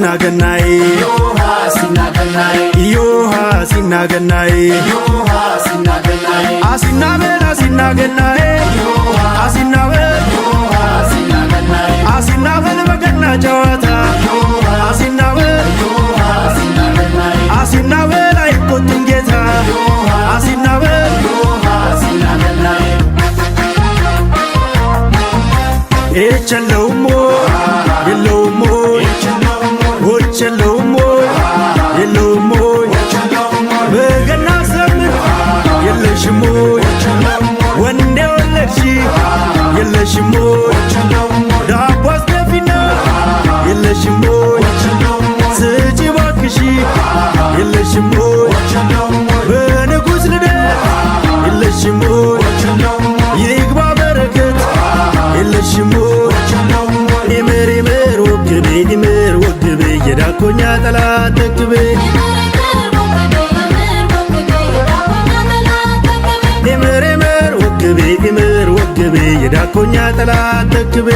ሲናገናይ ሲናገናይ አሲናበል አሲናበል በገና ጨዋታ አሲናበል አይቆጡም ጌታ አሲናበል የለውም በገና ዘመን የለሽም ወንዴ ወለድሽ የለሽም ዳቦ አስደፊና የለሽም ስጪ እባክሽ የለሽም በንጉሥ ልደት የለሽም ይግባ በረከት የለሽም ይምር ወግቤ የዳኮኛ ጠላት ተክቤ ይምር ወግቤ የዳኮኛ ጠላት ተክቤ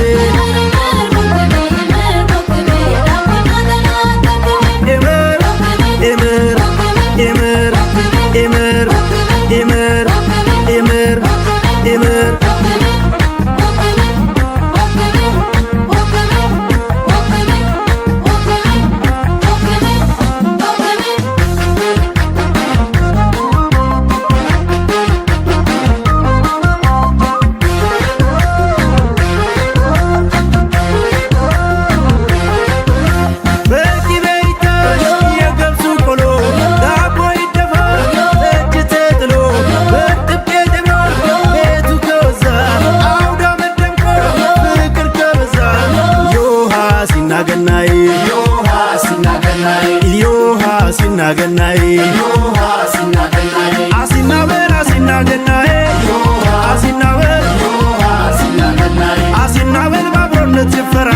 አሲናበል ባብሮነት ይፈራ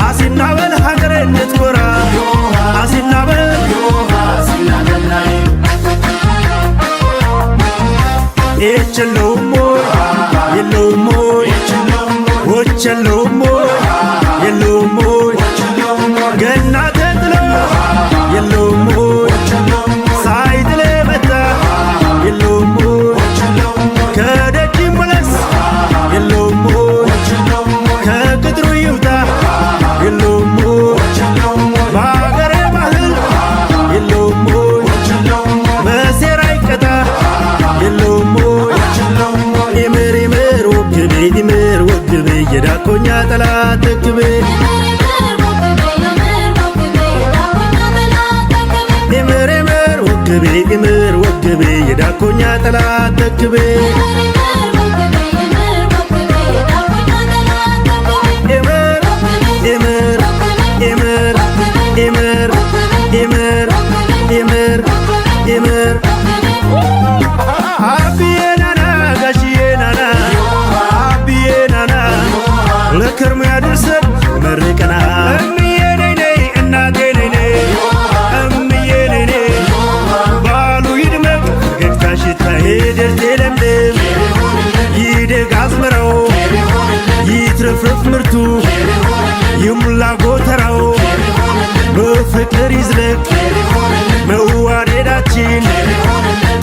አሲናበል ሀገሬነት ኮራ አሲናበል የለውም ገና ተጥሎ የለውም ሳይጥል መጣ የለውም ከደጅ መለስ የለውም ከቅጥሩ ይውጣ የለውም በአገሬ ባህል የለውም በሴራ ይቀጣ የለውም ይምር ወግቤ የዳኮኛ ጠላት ተክቤ ይምር ወግቤ የዳኮኛ ጠላት ተክቤ ይምር አብዬ ናና ጋሽዬ ናና አብዬ ናና ለከርሞ ያድርሰን መርቀና እምዬ ነይ እናቴ ነይ እምዬ ነይ ባሉ ይድመቅ ፈገግታሽ ይታይ ደርቴ ለምለም ይደግ አዝመራው ይትረፍረፍ ምርቱ ይሙላ ጎተራው በፍቅር ይዝለቅ መዋደዳችን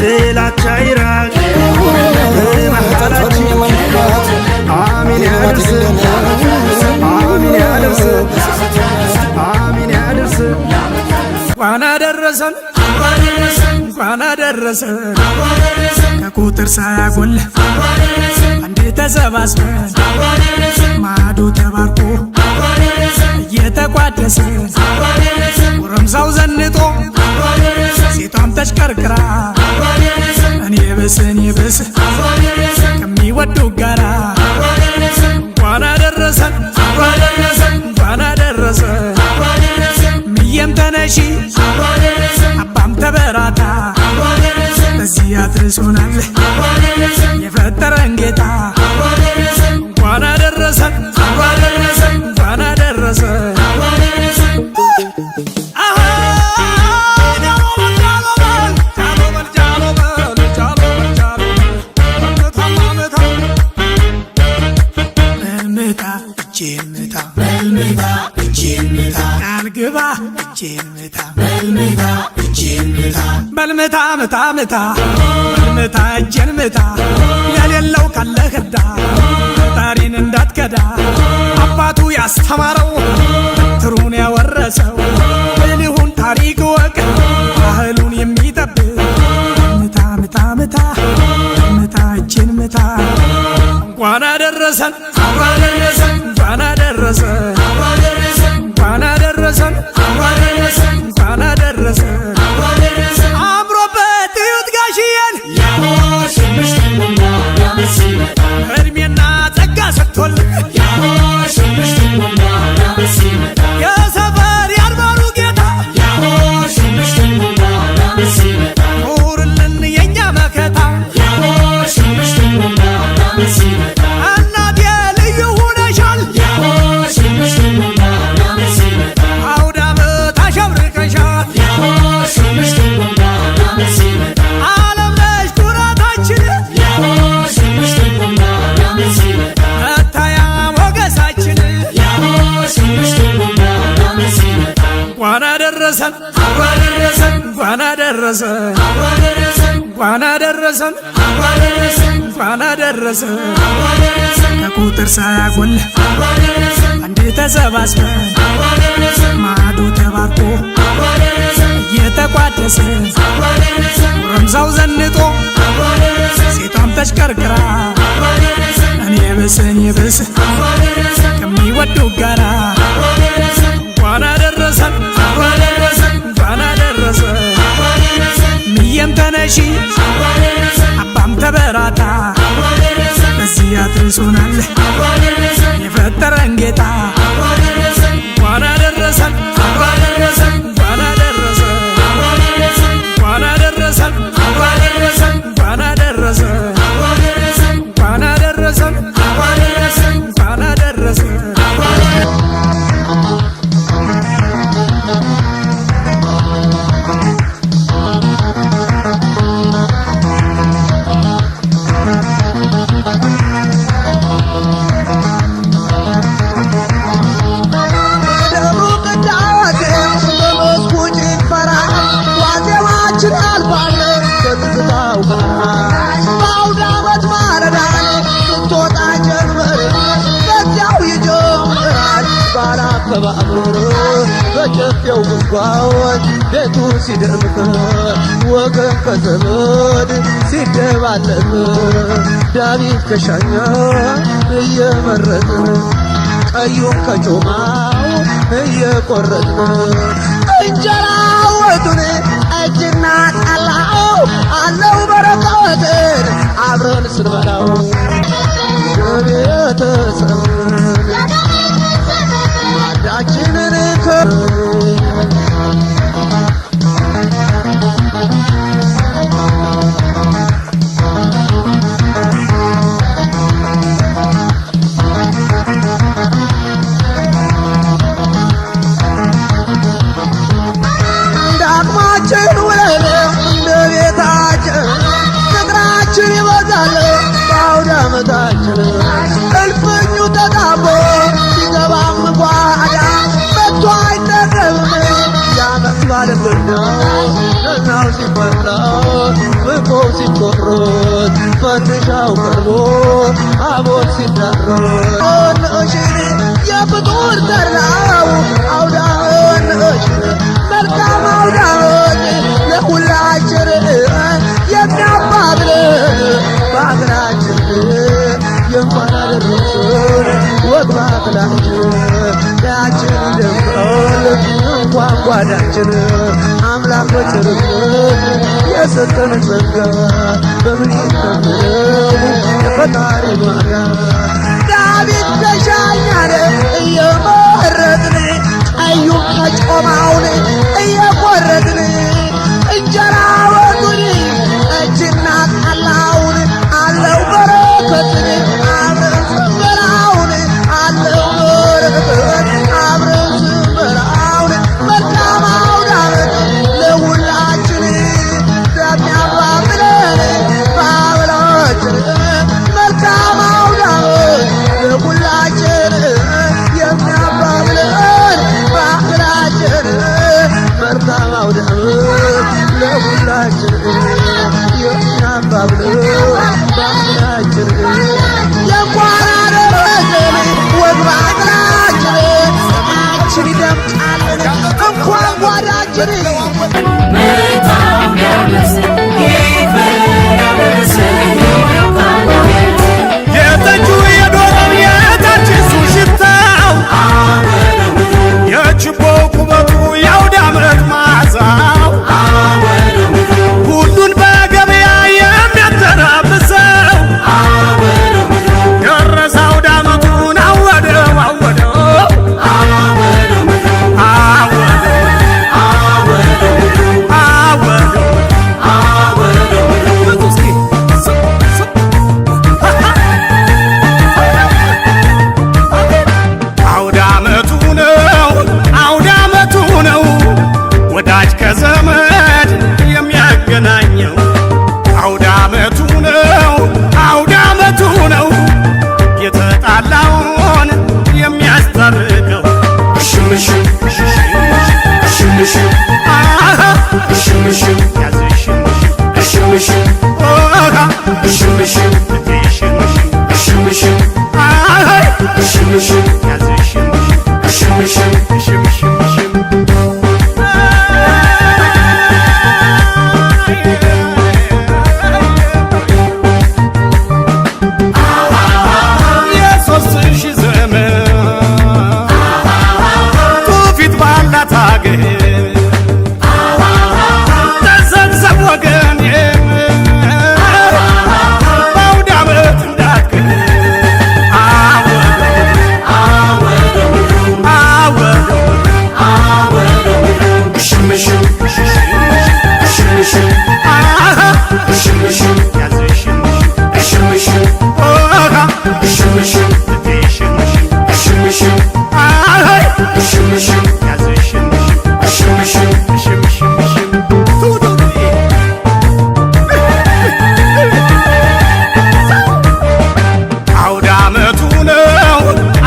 ጥላቻ ይራቅ በመሃላችን አሚን ያድርሰን አሚን ያድርሰን አሚን ያድርሰን እንኳን አደረሰን እንኳን አደረሰን ከቁጥር ሳያጎል አንዴ ተሰባስበን ማዶ ተባርኮ እየተቋደሰ ጎረምሳው ዘንጦ ሴቷም ተሽከርክራ እኔ ብስ ከሚወዱ ጋራ እንኳን አደረሰን እንኳን አደረሰን ምየም ተነሺ አባም ተበራታ በዚህ አድርሶናል የፈጠረን ጌታ እንኳን አደረሰን እንኳን አደረሰን እጄን ምታ በልምታ እጄን ምታ ቃል ግባ እጄን ምታ በልምታ እጄን ምታ በልምታ ምታ ምታ በልምታ እጄን ምታ የሌለው ካለ ህዳ ፈጣሪን እንዳትከዳ አባቱ ያስተማረው ትሩን ያወረሰው ብልሁን ታሪክ ወቅ ባህሉን የሚጠብቅ ምታ ምታ ምታ ምታ እጄን ምታ እንኳን አደረሰን እንኳን አደረሰን እንኳን አደረሰን እንኳን አደረሰን አምሮበት እዩት ጋሽዬን እድሜና ጸጋ ሰጥቶልን የሰፈር ያልባሉ ጌታ ኑርልን የእኛ መከታ እናቴ ልዩ ሁነሻል አውደ ዓመት አሸብርቀሻል ዓለም ነሽ ኩራታችን መታያ ሞገሳችን እንኳን አደረሰን እንኳን አደረሰን እንኳን አደረሰን እንኳን አደረሰን ከቁጥር ሳያጎል አንድ ተሰባስበን ማዕዱ ተባርኮ እየተቋደሰ ጎረምሳው ዘንጦ ሴቷም ተሽከርክራ እኔ ብስ ከሚወዱ ጋራ እንኳን አደረሰን እንኳን አደረሰን ምየም ተነሺ አባም ተበራታ በዚህ አድርሶናል የፈጠረን ጌታ እንኳን አደረሰን እንኳን አደረሰን እንኳን አደረሰን እንኳን አደረሰን እንኳን አደረሰን እንኳን አደረሰን እንኳን አደረሰን በጨፌው ጉንጓን ቤቱ ሲደምቅ ወገን ከዘመድ ሲደባለቅ ዳዊት ከሻኛ እየመረጥን ቀዩን ከጮማው እየቆረጥን እንጀራ ወጡን እጅና ጠላው አለው በረከትን አብረን ስንበላው ቤተሰብ ማዳችንን እንዳቅማችን ውለን እንደ ቤታችን ፍቅራችን ይበዛል በአውደ ዓመታችን እልፍኙ ተጣቦ ሲገባም ጓዳ መጥቶ አይጠገብም ያመት ባለብናው ነናው ሲፈላ ፍቆው ሲቆሮት ፈንድሻው ቀርቦ አቦት ሲዳሮት ንእሽን የፍጡር ተራው አውዳን ንእሽን መልካም አውዳን ለሁላችን የሚያባብል በአገራችን የእንኳን አደረሰን ወግ ባህላችን ያችን ደምቀል እንኳን ጓዳችን አምላክ በቸርነት የሰጠን ጸጋ በምን ይከምረው የፈጣሪ ዋጋ ዳዊት ተሻኛን እየመረጥን ቀዩን ከጮማውን እየቆረጥን እንጀራ ወጡን እጅና ጠላውን አለው በረከትን አብረን ስንበላውን አለው በረከት አብረን ስንበላውን መልካም አውደ ዓመት ለሁላችን እንደሚያባብለን ባብላችን መልካም አውደ ዓመት ለሁላችን ደስታችን የጠጁ የዶሮው የታችሱ ሽታው የችቦ ቁመቱ የአውደ ዓመት መዓዛው ሁሉን በገበያ የሚያተራምሰው ደረሰ አውደ ዓመቱን አወደው አወደው ወዳጅ ከዘመድ የሚያገናኘው አውደ ዓመቱ ነው፣ አውደ ዓመቱ ነው የተጣላውን የሚያስታርቀው እሽምሽም እሽምሽም እሽምሽም ያዘሽም እሽምሽም እሽምሽም እሽምሽም እሽምሽም ያዘሽም እሽምሽም እሽምሽም ተሰብሰብ ወገኔ በአውደ ዓመት እንዳትቀር እሽምሽም እሽምሽም እሽምሽም ያዘሽም እሽምሽም እሽምሽም እሽምሽም እሽምሽም ያዘሽም እሽምሽም እሽምሽም አውደ ዓመቱ ነው፣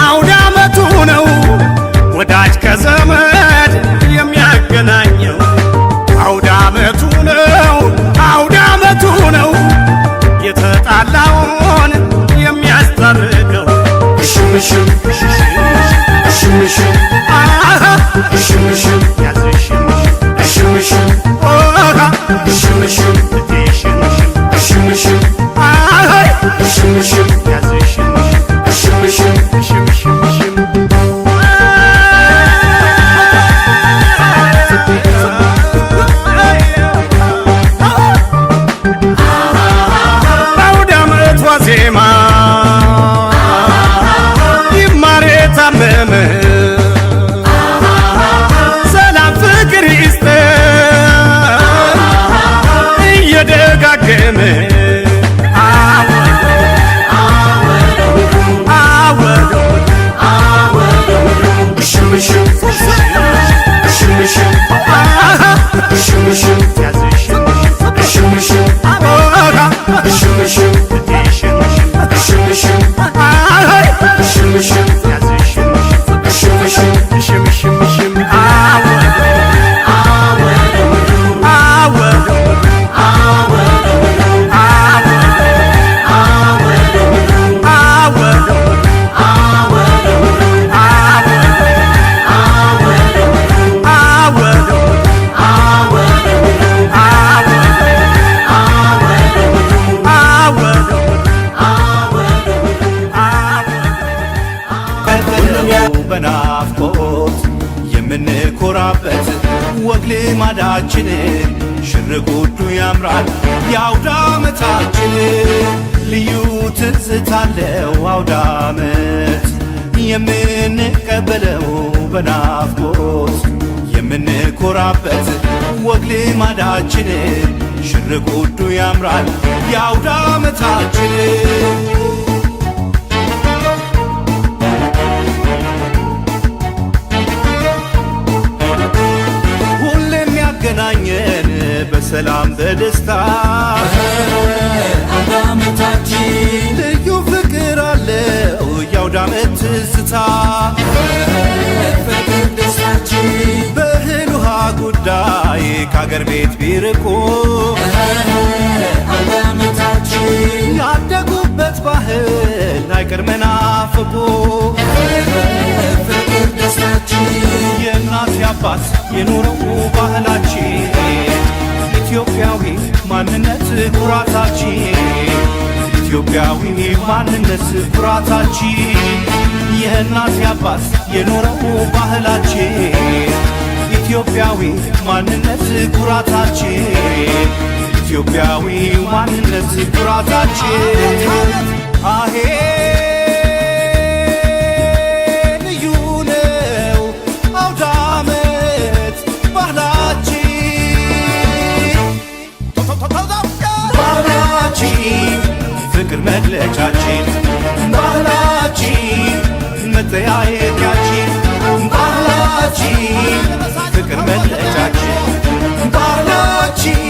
አውደ ዓመቱ ነው ወዳጅ ከዘመድ የሚያገናኘው አውደ ዓመቱ ነው፣ አውደ ዓመቱ ነው የተጣላውን የሚያስታርቀው እሽምሽም እሽምሽም እሽምሽም ያዘሽም እሽምሽም እሽምሽም እሽምሽም እሽምሽም ያዘሽም እሽምሽም እሽምሽም በአውደ ዓመት ዋዜማ ይማር የታመመ ሰላም ፍቅር ይስጠን እየደጋገመ እሽምሽም እሽምሽም እሽምሽም ያዘሽም እሽምሽም እሽምሽም እሽምሽም እሽምሽም ያዘሽም እሽምሽም እሽምሽም በናፍቆት የምንኮራበት ወግ ልማዳችን ሽር ጉዱ ያምራል የአውደ ዓመታችን ልዩ ትዝታለው አውደ ዓመት የምንቀበለው በናፍቆት የምንኮራበት ወግ ልማዳችን ሽር ጉዱ ያምራል የአውደ ዓመታችን ገናኘን በሰላም በደስታ አውደ ዓመታችን ልዩ ፍቅር አለው የአውደ ዓመት ትዝታ ፍቅር ደስታችን በእህል ውሃ ጉዳይ ከአገር ቤት ቢርቁ አውደ ዓመታችን ያደጉበት ባህል አይቀር መናፈቁ ፍቅር ደስታችን የእናት ሲያባስ የኖረው ባህላችን ኢትዮጵያዊ ማንነት ኩራታችን ኢትዮጵያዊ ማንነት ኩራታችን የእናት ያባስ የኖረው ባህላችን ኢትዮጵያዊ ማንነት ኩራታችን ኢትዮጵያዊ ማንነት ኩራታችን አሄ ልዩ ነው አውደ ዓመት ባህላችን ፍቅር መግለጫችን ባህላችን መጠያየቂያችን ባህላችን ፍቅር መግለጫችን ባህላችን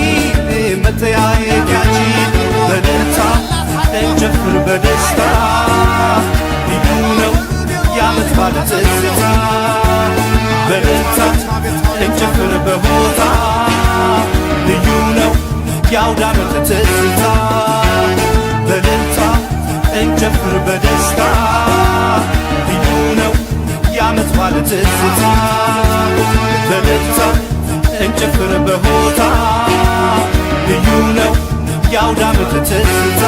መጠያየቂያችን በደስታ እንጨፍር በደስታ ልዩ ነው የዓመት በዓል ትዝታ በደስታ እንጨፍር በሆታ ልዩ ነው የአውደ ዓመት ትዝታ በደስታ እንጨፍር በደስታ ልዩ ነው የዓመት በዓል ትዝታ በደስታ እንጨፍር በሆታ ልዩ ነው የአውደ ዓመት ትዝታ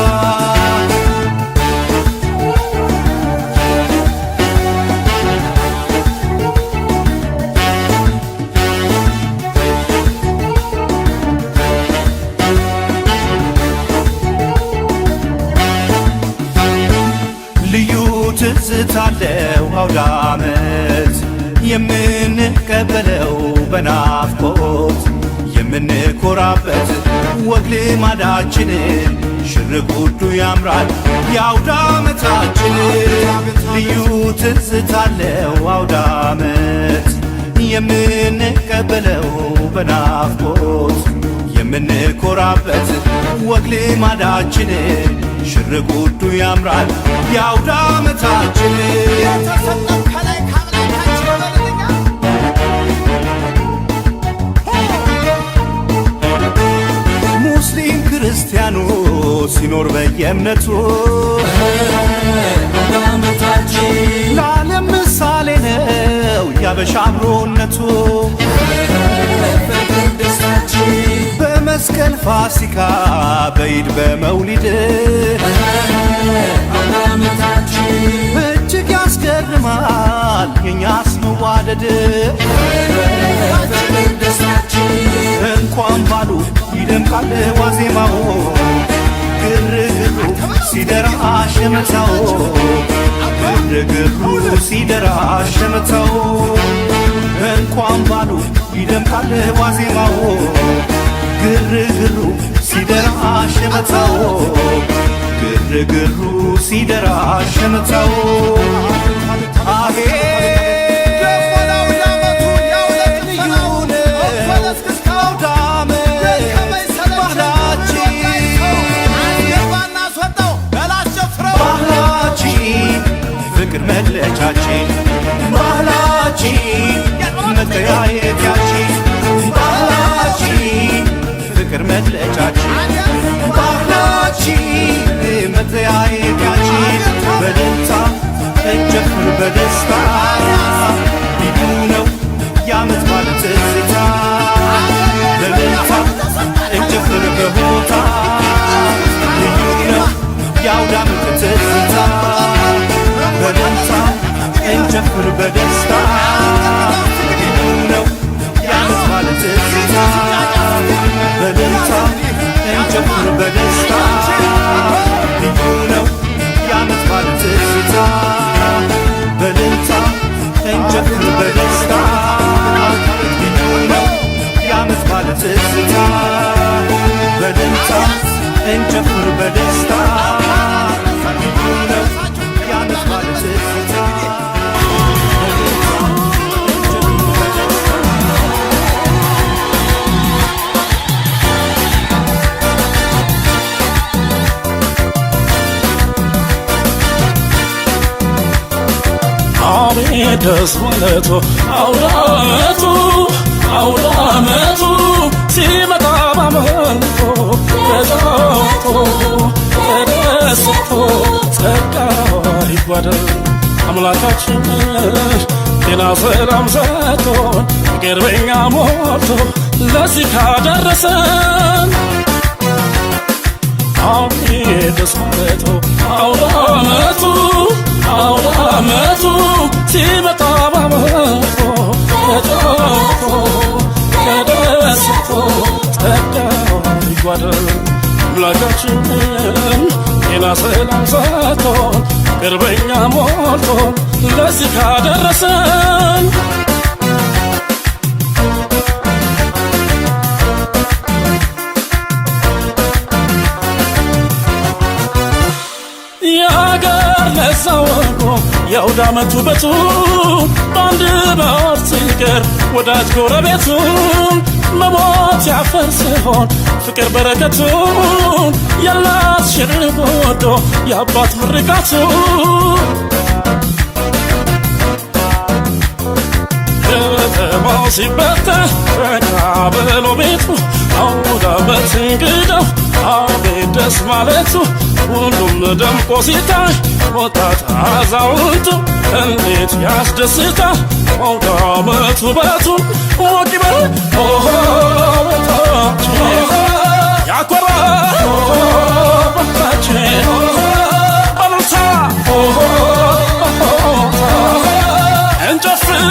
ልዩ ትዝታለው አውደ ዓመት የምንቀበለው በናፍቆት የምንኮራበት ወግ ልማዳችንን ሽር ጉዱ ያምራል የአውደ ዓመታችን ልዩ ትዝታለው አውደ ዓመት የምንቀበለው በናፍቆት የምንኮራበት ወግ ልማዳችንን ሽር ጉዱ ያምራል የአውደ ዓመታችን ሙስሊም ክርስቲያኑ ሲኖር በየእምነቱ ለዓለም ምሳሌ ነው ያበሻ አብሮነቱ በመስቀል ፋሲካ በኢድ በመውሊድ እጅግ ያስገርማል የኛስ መዋደድ እንኳን ባሉ ይደምቃል ዋዜማው ግርግሩ ሲደራ ሸመታው ግርግሩ ሲደራ ሸመታው እንኳን ባሉ ይደምቃል ዋዜማው ግርግሩ ሲደራ ሸመታው ግርግሩ ሲደራ ሸመታው አሄ ፍቅር መግለጫችን ባህላችን መጠያየቂያችን ባህላችን ፍቅር መግለጫችን ባህላችን መጠያየቂያችን በደስታ እንጨፍር በደስታ ልዩ ነው የዓመት በዓል ትዝታ በደስታ እንጨፍር በሆታ ልዩ ነው የአውደ ዓመት ትዝታ በደስታ እንጨፍር በደስታ ልዩ ነው የዓመት በዓል ትዝታ በደስታ እንጨፍር በደስታ ልዩ ነው የዓመት በዓል ትዝታ በደስታ እንጨፍር በደስታ ልዩ ነው የዓመት በዓል ትዝታ በደስታ እንጨፍር በደስታ ልዩ ነው የዓመት በዓል ትዝታ አቤት ደስ ማለቱ አውደ ዓመቱ ሲመጣ ባመልኮ ተጫውቶ ተደስቶ ጸጋ ይጓደል አምላካችን ጤና ሰላም ሰጥቶን ፍቅር በኛ ሞልቶ ለዚህ ካደረሰን ደስ ማለቱ አውደ ዓመቱ አውደ ዓመቱ ሲመጣ ባመቱ ተጫውቶ ተደስቶ ጸጋው ይጓደል አምላካችን ጤና ሰላም ሰጥቶን ፍቅር በኛ ሞልቶ ለዚህ ካደረሰን የአገር ለዛወቆ የአውደ ዓመቱ ውበቱ በአንድ በወር ሲቀር ወዳጅ ጎረቤቱን መሞት ያፈር ሲሆን ፍቅር በረከቱን የእናት ሽርብ ወዶ የአባት ምርቃቱ ከተማው ሲበተን ረጋ ብሎ ቤቱ አውደ ዓመት እንግዳው አቤት ደስ ማለቱ ሁሉም ደምቆ ሲታይ ወጣት አዛውንቱ እንዴት ያስደስታል አውደ ዓመት ውበቱ ሞቅ ይበል ቤታችን ያኮራል ቤታችን በሉልታ እንጨፍር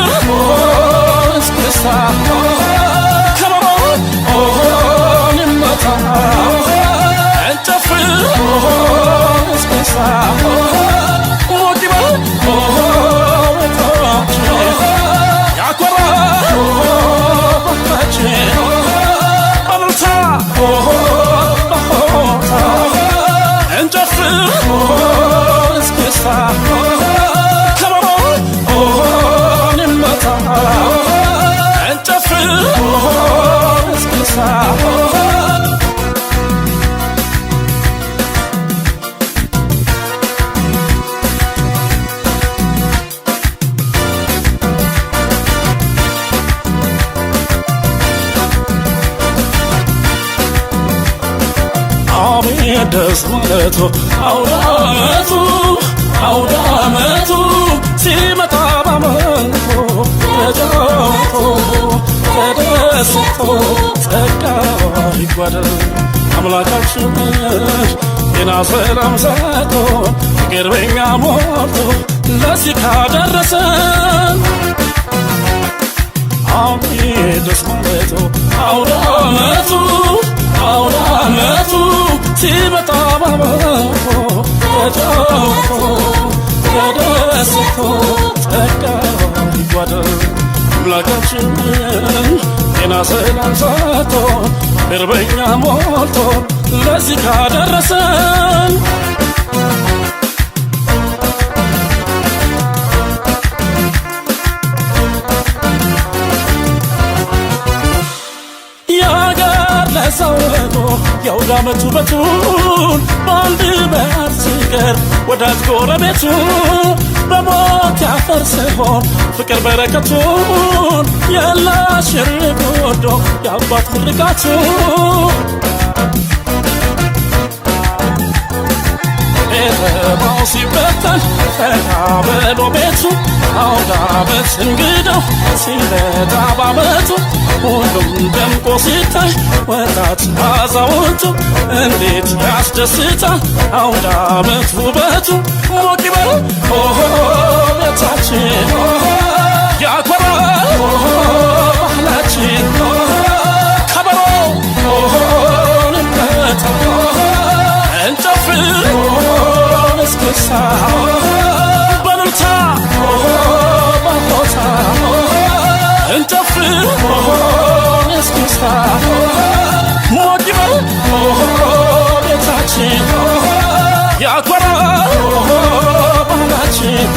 እስክስታ ከበሮ ይመታ እንጨፍር እስክስታ ሞቅ ይበል ቤታችን ያኮራል ቤታችን በሉልታ እንጨፍር እስክስታ ከበሮ ይመታ እንጨፍር እስክስታ ደስ ማለቱ አውደ ዓመቱ አውደ ዓመቱ ሲመጣ ባመቱ ተጫውቶ ተደስቶ ጸጋው ይጓደል አምላካችን ጤና ሰላም ሰጥቶ ፍቅር በኛ ሞልቶ ለዚህ ካደረሰን ደስ ማለቱ አውደ ዓመቱ አውደ ዓመቱ ሲመጣ ባመቱ ተጫውቶ ተደስቶ ጸጋው ይጓደል አምላካችን ጤና ሰላም ሰጥቶ ፍቅር በኛ ሞልቶ ለዚህ ካደረሰን ለዛወቆ የአውደ ዓመት ውበቱን በአንድ በዓል ሲቀር ወዳጅ ጎረቤቱ በሞት ያፈር ሲሆን ፍቅር በረከቱን የእናት ሽርብ ወዶ የአባት ምርቃቱ ከተማው ሲበተን ረጋ ብሎ ቤቱ አውደ ዓመት እንግዳው ሲመጣ ባመቱ ሁሉም ደምቆ ሲታይ ወጣት አዛውንቱ እንዴት ያስደስታል አውደ ዓመት ውበቱ ሞቅ ይበል ቤታችን ያኮራል ባህላችን ከበሮ ይመታ እንጨፍር እስክስታ በሉልታ ባቦታ እንጨፍር እስክስታ ሞቅ ይበል ቤታችን ያኮራል ባህላችን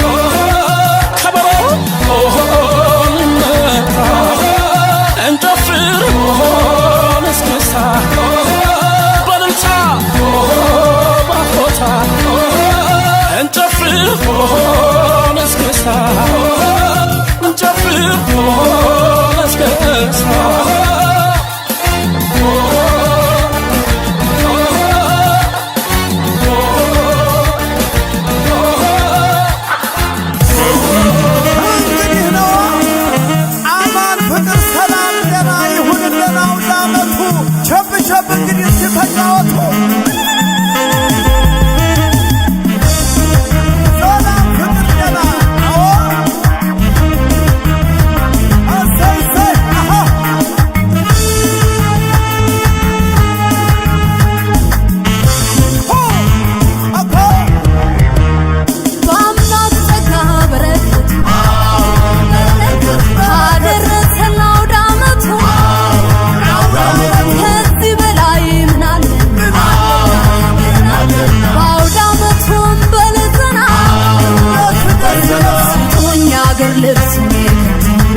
ልብስ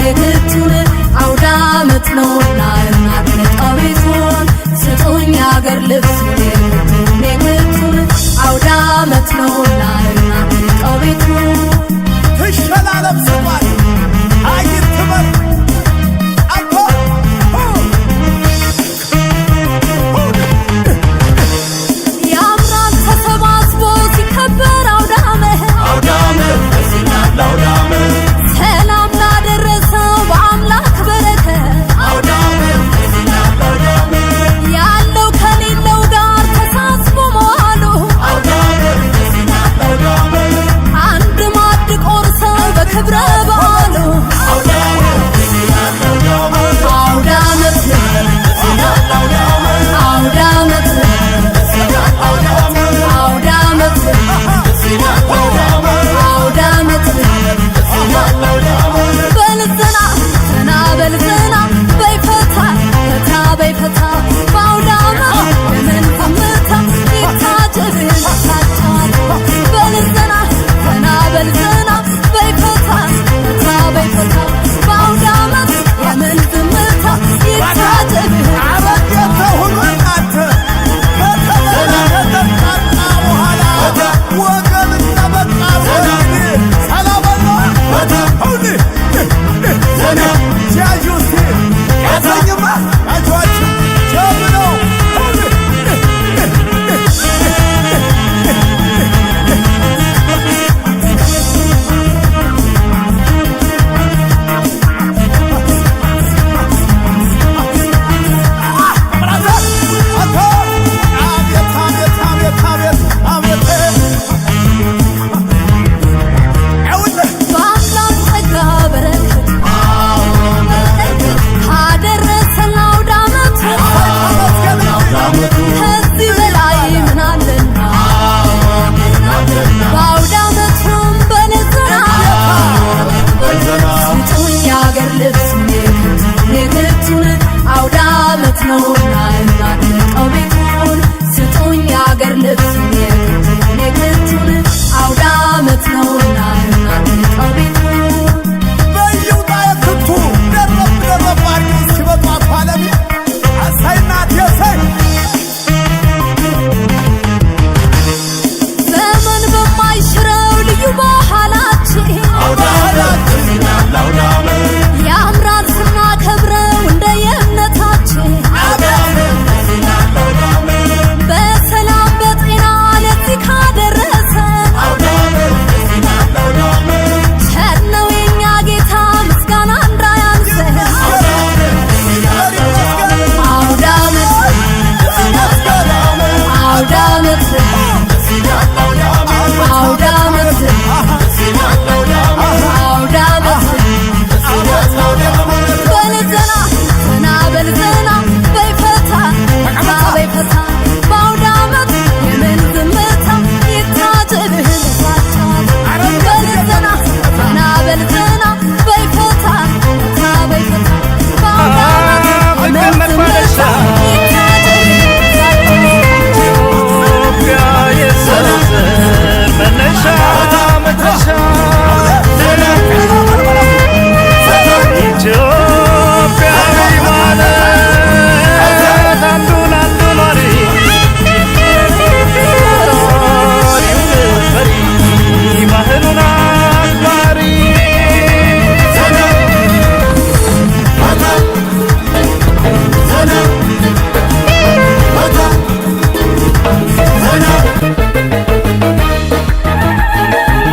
የክቱን አውደ ዓመት ነውና እናድምቀው ቤቱን ስጡኝ አገር ልብስ የክቱን አውደ ዓመት ነውና እናድምቀው ቤቱን ትሸላለም ስጧት